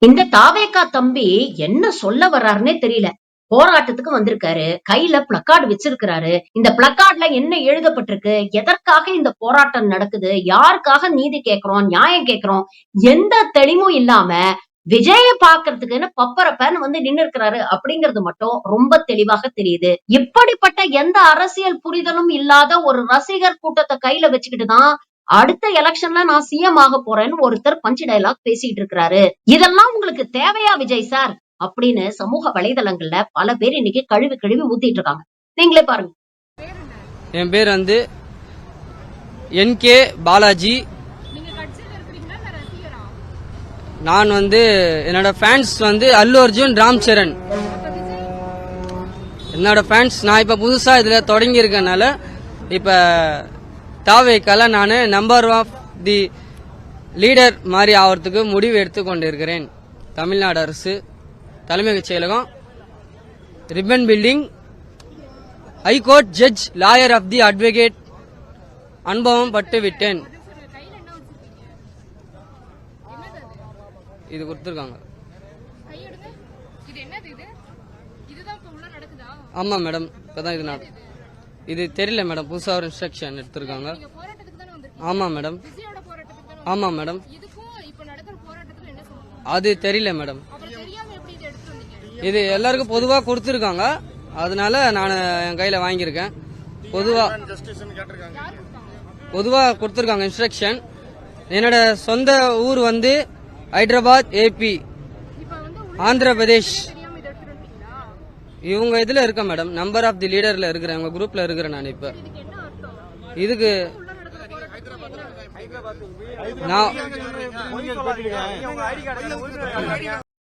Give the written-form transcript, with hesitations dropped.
இந்த தாவேகா தம்பி என்ன சொல்ல வர்றாருன்னே தெரியல. போராட்டத்துக்கு வந்திருக்காரு. கையில பிளக்கார்டு வச்சிருக்கிறாரு. இந்த பிளக்கார்ட்ல என்ன எழுதப்பட்டிருக்கு? எதற்காக இந்த போராட்டம் நடக்குது? யாருக்காக நீதி கேட்கிறோம்? நியாயம் கேட்கிறோம்? எந்த தெளிவும் இல்லாம விஜய பாக்குறதுக்குன்னு பப்பரப்பன்னு வந்து நின்னு இருக்கிறாரு அப்படிங்கிறது மட்டும் ரொம்ப தெளிவாக தெரியுது. இப்படிப்பட்ட எந்த அரசியல் புரிதலும் இல்லாத ஒரு ரசிகர் கூட்டத்தை கையில வச்சுக்கிட்டு தான் அடுத்த எலெக்ஷன்ல நான் சிஎம் ஆக போறேன்னு ஒருத்தர் பஞ்ச் டயலாக் பேசிட்டு இருக்கிறாரு. இதெல்லாம் உங்களுக்கு தேவையா விஜய் சார் அப்படின்னு சமூக வலைதளங்கள்ல பல பேர் இன்னைக்கு கழுவி கழுவி ஊத்திட்டு இருக்காங்க. நீங்களே பாருங்க. என் பேர் வந்து NK பாலாஜி. நான் வந்து என்னோட ஃபேன்ஸ் வந்து அல்லு அர்ஜுன், ராம் சரண் என்னோட ஃபேன்ஸ். நான் இப்ப புதுசா இதுல தொடங்கி இருக்கனால இப்ப தாவேக்கால நான் நம்பர் ஆஃப் தி லீடர் மாதிரி ஆகிறதுக்கு முடிவு எடுத்துக்கொண்டிருக்கிறேன். தமிழ்நாடு அரசு தலைமைச் செயலகம், Ripon building, high court judge, lawyer of the advocate அனுபவம் பட்டு விட்டேன். இது கொடுத்துருக்காங்க. ஆமா மேடம், இப்பதான் இது இது தெரியல மேடம், புதுசா ஒரு இன்ஸ்ட்ரக்ஷன் எடுத்திருக்காங்க. ஆமா மேடம். ஆமா மேடம், அது தெரியல மேடம். இது எல்லாருக்கும் பொதுவா கொடுத்துருக்காங்க, அதனால நான் என் கையில வாங்கியிருக்கேன். பொதுவா கொடுத்துருக்காங்க இன்ஸ்ட்ரக்ஷன். என்னோட சொந்த ஊர் வந்து ஹைதராபாத், AP, ஆந்திர பிரதேஷ். இவங்க இதுல இருக்க மேடம், நம்பர் ஆஃப் தி லீடர்ல இருக்கிறேன், உங்க குரூப்ல இருக்கிறேன் நான். இப்ப இதுக்கு நான்